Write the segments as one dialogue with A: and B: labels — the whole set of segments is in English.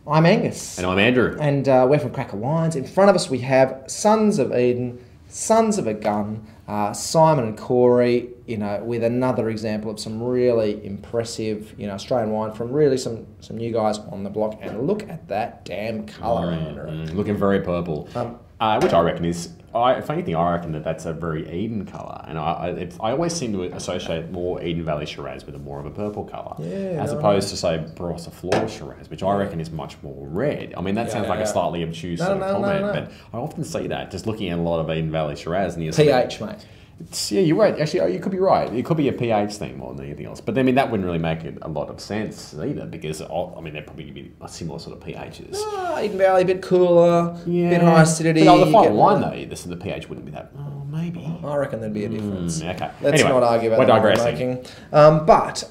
A: I'm Angus.
B: And I'm Andrew.
A: And we're from Cracka Wines. In front of us we have Sons of Eden, Sons of a Gun, Simon and Corey, with another example of some really impressive, Australian wine from really some new guys on the block. And look at that damn colour, Andrew.
B: Looking very purple. Which I reckon is, funny thing, I reckon that's a very Eden colour. And I always seem to associate more Eden Valley Shiraz with more of a purple colour.
A: Yeah,
B: as opposed to, say, Barossa Floor Shiraz, which I reckon is much more red. I mean, that sounds like a slightly obtuse sort of comment, but I often see that, just looking at a lot of Eden Valley Shiraz. And
A: pH, mate.
B: Yeah, you're right. Actually, you could be right. It could be a pH thing more than anything else. But I mean, that wouldn't really make a lot of sense either, because they'd probably be a similar sort of pHs.
A: Eden Valley, a bit cooler, bit high acidity.
B: But the final wine though, the pH wouldn't be that. Oh, maybe.
A: I reckon there'd be a difference.
B: Okay.
A: Let's not argue about that making. But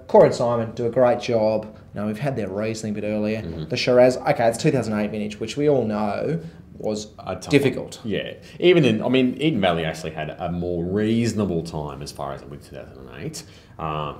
A: Corey and Simon do a great job. We've had their Riesling a bit earlier. The Shiraz, okay, it's 2008 vintage, which we all know was difficult.
B: Yeah. Eden Valley actually had a more reasonable time as far as with 2008.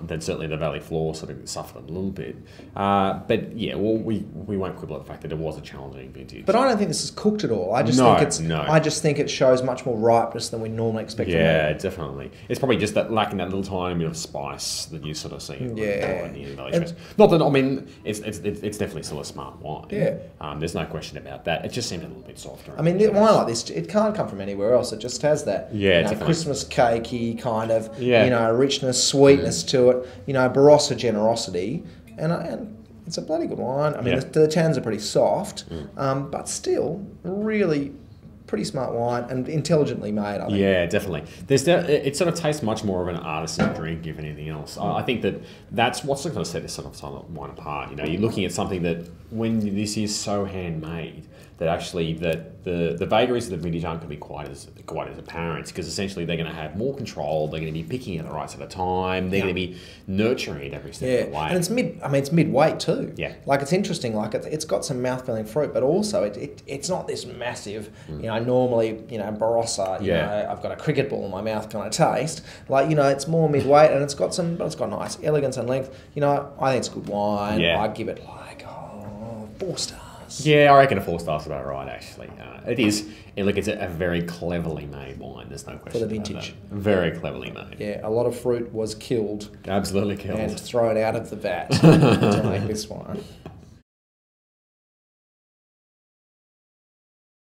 B: Then certainly the Valley Floor sort of suffered a little bit. But yeah, well, we won't quibble at the fact that it was a challenging vintage.
A: But I don't think this is cooked at all. I just think it shows much more ripeness than we normally expect.
B: Yeah, definitely. It's probably just that lacking that little tiny bit of spice that you sort of see in the Eden Valley Shiraz. Not that it's definitely still a smart wine.
A: Yeah.
B: There's no question about that. It just seemed a little bit softer.
A: Wine like this, it can't come from anywhere else. It just has that Christmas cakey kind of richness, sweetness to it. Barossa generosity, and it's a bloody good wine. The tannins are pretty soft, but still really pretty smart wine and intelligently made, I think.
B: Yeah, definitely. It sort of tastes much more of an artisan drink, if anything else. I think that's what's going to set this sort of wine apart. You're looking at something that, when this is so handmade, that actually the vagaries of the vintage aren't going to be quite as apparent, because essentially they're going to have more control. They're going to be picking at the right sort of time. They're going to be nurturing it every step of the way.
A: And it's mid-weight too.
B: Yeah.
A: It's interesting. It's got some mouth-filling fruit, but also it's not this massive. Normally Barossa. I've got a cricket ball in my mouth kind of taste. It's more mid-weight, and it's got nice elegance and length. I think it's good wine.
B: Yeah.
A: I give it 4 stars.
B: Yeah, I reckon a 4 stars is about right, actually. It is. And look, it's a very cleverly made wine. There's no question.
A: For the vintage.
B: Very cleverly made.
A: Yeah, a lot of fruit was killed.
B: Absolutely killed.
A: And thrown out of the vat to make this wine.